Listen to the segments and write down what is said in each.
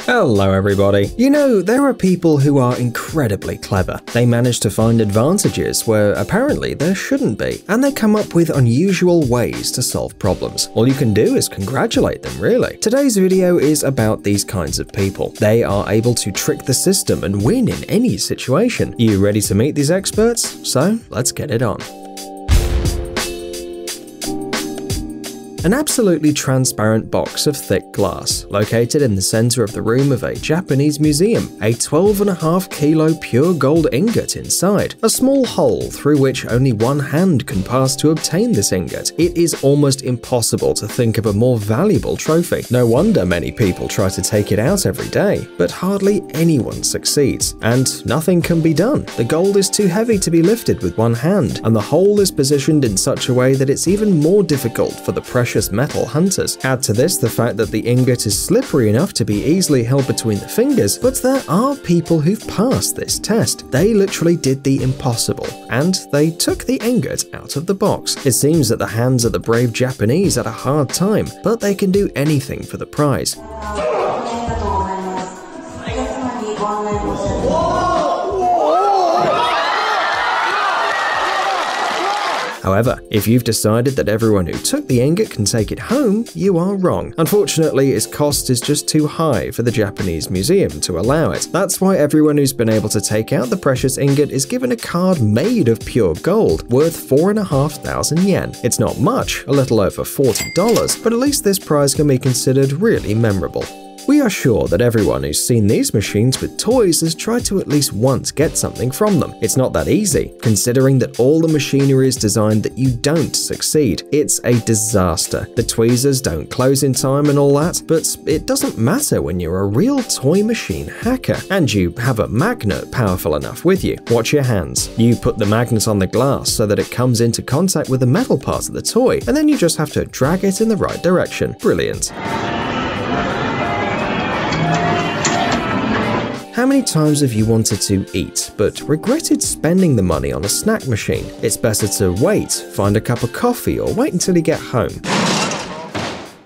Hello everybody. You know, there are people who are incredibly clever. They manage to find advantages where apparently there shouldn't be, and they come up with unusual ways to solve problems. All you can do is congratulate them, really. Today's video is about these kinds of people. They are able to trick the system and win in any situation. You ready to meet these experts? So, let's get it on. An absolutely transparent box of thick glass, located in the center of the room of a Japanese museum, a 12.5 kilo pure gold ingot inside, a small hole through which only one hand can pass to obtain this ingot. It is almost impossible to think of a more valuable trophy. No wonder many people try to take it out every day, but hardly anyone succeeds, and nothing can be done. The gold is too heavy to be lifted with one hand, and the hole is positioned in such a way that it's even more difficult for the precious metal hunters. Add to this the fact that the ingot is slippery enough to be easily held between the fingers, but there are people who've passed this test. They literally did the impossible, and they took the ingot out of the box. It seems that the hands of the brave Japanese had a hard time, but they can do anything for the prize. However, if you've decided that everyone who took the ingot can take it home, you are wrong. Unfortunately, its cost is just too high for the Japanese museum to allow it. That's why everyone who's been able to take out the precious ingot is given a card made of pure gold, worth 4,500 yen. It's not much, a little over $40, but at least this prize can be considered really memorable. We are sure that everyone who's seen these machines with toys has tried to at least once get something from them. It's not that easy, considering that all the machinery is designed that you don't succeed. It's a disaster. The tweezers don't close in time and all that, but it doesn't matter when you're a real toy machine hacker, and you have a magnet powerful enough with you. Watch your hands. You put the magnet on the glass so that it comes into contact with the metal part of the toy, and then you just have to drag it in the right direction. Brilliant. How many times have you wanted to eat, but regretted spending the money on a snack machine? It's better to wait, find a cup of coffee, or wait until you get home.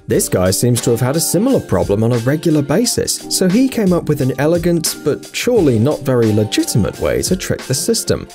This guy seems to have had a similar problem on a regular basis, so he came up with an elegant, but surely not very legitimate way to trick the system.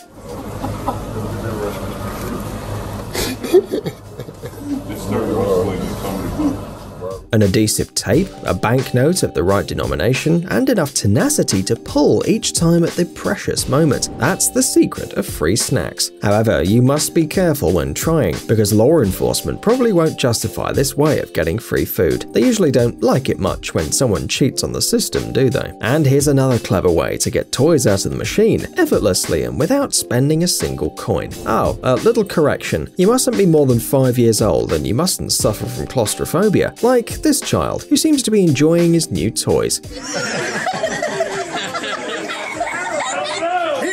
An adhesive tape, a banknote of the right denomination, and enough tenacity to pull each time at the precious moment. That's the secret of free snacks. However, you must be careful when trying, because law enforcement probably won't justify this way of getting free food. They usually don't like it much when someone cheats on the system, do they? And here's another clever way to get toys out of the machine, effortlessly and without spending a single coin. Oh, a little correction. You mustn't be more than 5 years old, and you mustn't suffer from claustrophobia, like this child, who seems to be enjoying his new toys. He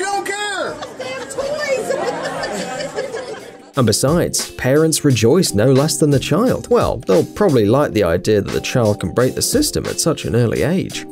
don't care! Damn toys! And besides, parents rejoice no less than the child. Well, they'll probably like the idea that the child can break the system at such an early age.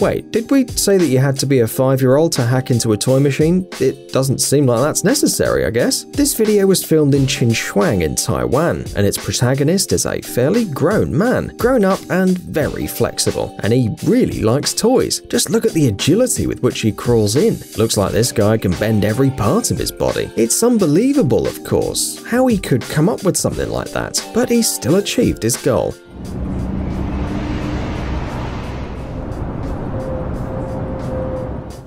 Wait, did we say that you had to be a 5-year-old to hack into a toy machine? It doesn't seem like that's necessary, I guess. This video was filmed in Chinshuang in Taiwan, and its protagonist is a fairly grown man, grown up and very flexible, and he really likes toys. Just look at the agility with which he crawls in. Looks like this guy can bend every part of his body. It's unbelievable, of course, how he could come up with something like that, but he still achieved his goal.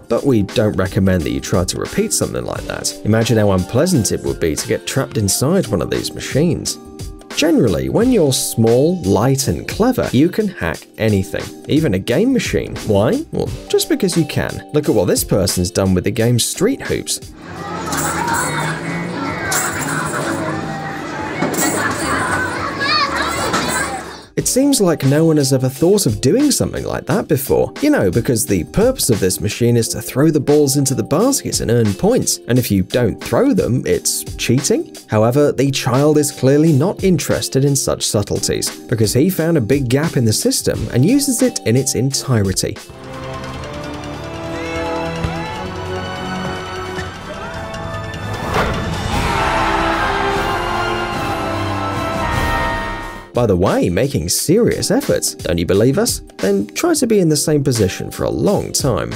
But we don't recommend that you try to repeat something like that. Imagine how unpleasant it would be to get trapped inside one of these machines. Generally, when you're small, light, and clever, you can hack anything, even a game machine. Why? Well, just because you can. Look at what this person's done with the game Street Hoops. It seems like no one has ever thought of doing something like that before. You know, because the purpose of this machine is to throw the balls into the basket and earn points, and if you don't throw them, it's cheating. However, the child is clearly not interested in such subtleties, because he found a big gap in the system and uses it in its entirety. By the way, making serious efforts. Don't you believe us? Then try to be in the same position for a long time.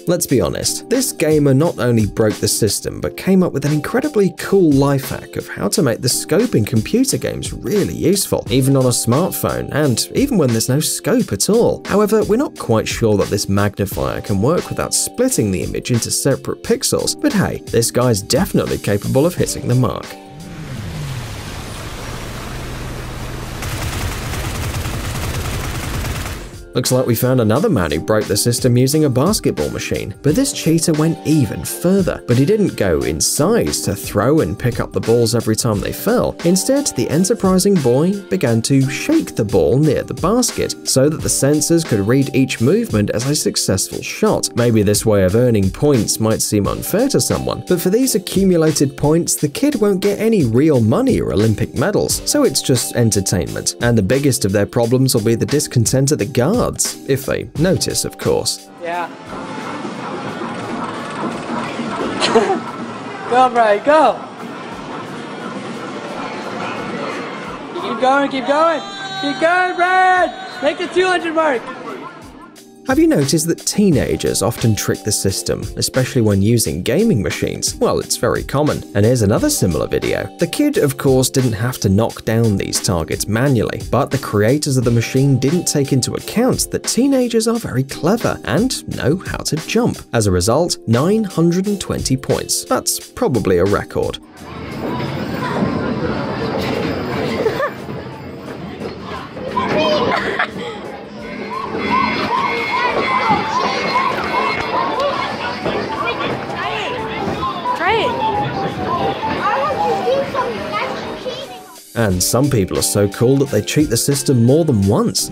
Let's be honest, this gamer not only broke the system, but came up with an incredibly cool life hack of how to make the scope in computer games really useful, even on a smartphone, and even when there's no scope at all. However, we're not quite sure that this magnifier can work without splitting the image into separate pixels, but hey, this guy's definitely capable of hitting the mark. Looks like we found another man who broke the system using a basketball machine, but this cheater went even further. But he didn't go inside to throw and pick up the balls every time they fell. Instead, the enterprising boy began to shake the ball near the basket so that the sensors could read each movement as a successful shot. Maybe this way of earning points might seem unfair to someone, but for these accumulated points, the kid won't get any real money or Olympic medals, so it's just entertainment. And the biggest of their problems will be the discontent of the guards. If they notice, of course. Yeah. Go, Bray, go! Keep going, keep going! Keep going, Brad! Make the 200 mark! Have you noticed that teenagers often trick the system, especially when using gaming machines? Well, it's very common. And here's another similar video. The kid, of course, didn't have to knock down these targets manually, but the creators of the machine didn't take into account that teenagers are very clever and know how to jump. As a result, 920 points. That's probably a record. And some people are so cool that they cheat the system more than once.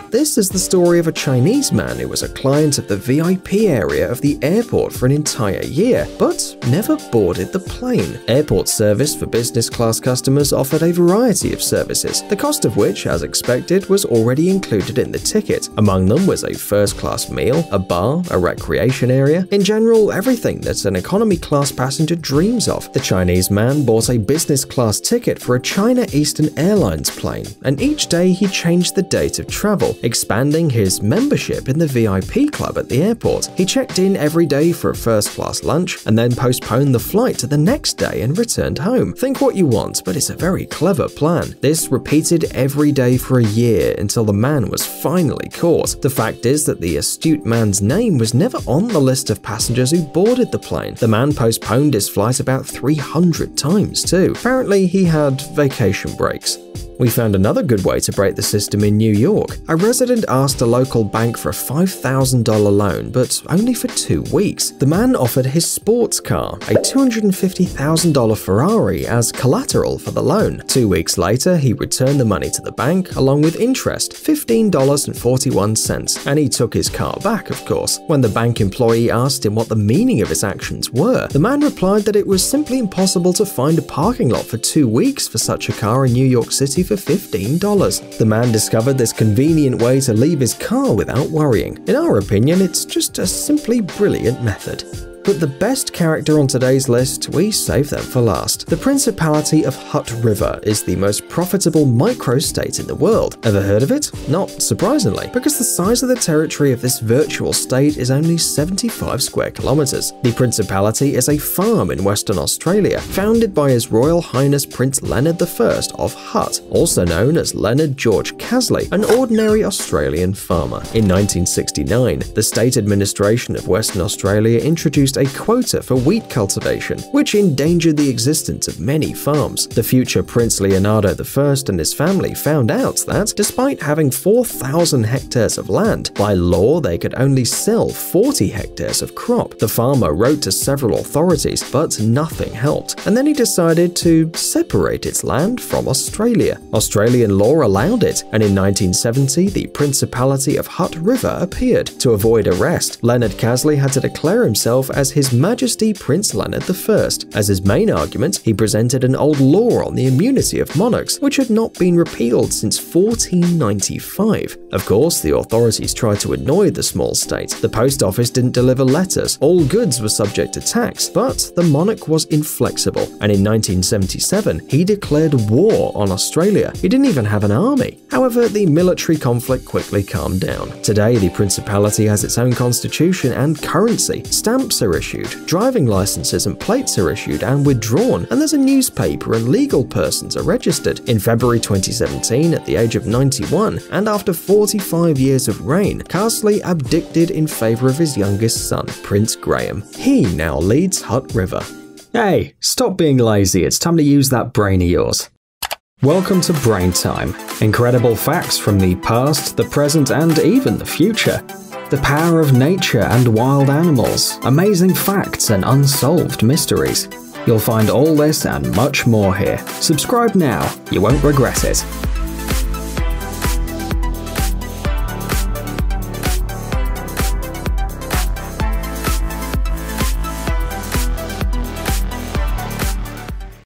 This is the story of a Chinese man who was a client of the VIP area of the airport for an entire year, but never boarded the plane. Airport service for business class customers offered a variety of services, the cost of which, as expected, was already included in the ticket. Among them was a first-class meal, a bar, a recreation area, in general, everything that an economy class passenger dreams of. The Chinese man bought a business class ticket for a China Eastern Airlines plane, and each day he changed the date of travel, expanding his membership in the VIP club at the airport. He checked in every day for a first-class lunch and then postponed the flight to the next day and returned home. Think what you want, but it's a very clever plan. This repeated every day for a year until the man was finally caught. The fact is that the astute man's name was never on the list of passengers who boarded the plane. The man postponed his flight about 300 times too. Apparently he had vacation breaks. We found another good way to break the system in New York. A resident asked a local bank for a $5,000 loan, but only for 2 weeks. The man offered his sports car, a $250,000 Ferrari, as collateral for the loan. 2 weeks later, he returned the money to the bank, along with interest, $15.41, and he took his car back, of course. When the bank employee asked him what the meaning of his actions were, the man replied that it was simply impossible to find a parking lot for 2 weeks for such a car in New York City for $15. The man discovered this convenient way to leave his car without worrying. In our opinion, it's just a simply brilliant method. But the best character on today's list, we save them for last. The Principality of Hutt River is the most profitable microstate in the world. Ever heard of it? Not surprisingly, because the size of the territory of this virtual state is only 75 square kilometers. The Principality is a farm in Western Australia, founded by His Royal Highness Prince Leonard I of Hutt, also known as Leonard George Casley, an ordinary Australian farmer. In 1969, the State Administration of Western Australia introduced a quota for wheat cultivation, which endangered the existence of many farms. The future Prince Leonardo I and his family found out that, despite having 4,000 hectares of land, by law they could only sell 40 hectares of crop. The farmer wrote to several authorities, but nothing helped, and then he decided to separate its land from Australia. Australian law allowed it, and in 1970 the Principality of Hutt River appeared. To avoid arrest, Leonard Casley had to declare himself as as His Majesty Prince Leonard I. As his main argument, he presented an old law on the immunity of monarchs, which had not been repealed since 1495. Of course, the authorities tried to annoy the small state. The post office didn't deliver letters, all goods were subject to tax, but the monarch was inflexible, and in 1977, he declared war on Australia. He didn't even have an army. However, the military conflict quickly calmed down. Today, the principality has its own constitution and currency. Stamps are issued, driving licenses and plates are issued and withdrawn, and there's a newspaper and legal persons are registered. In February 2017, at the age of 91, and after 45 years of reign, Castley abdicated in favor of his youngest son, Prince Graham. He now leads Hutt River. Hey, stop being lazy, it's time to use that brain of yours. Welcome to Brain Time. Incredible facts from the past, the present, and even the future. The power of nature and wild animals, amazing facts and unsolved mysteries. You'll find all this and much more here. Subscribe now, you won't regret it.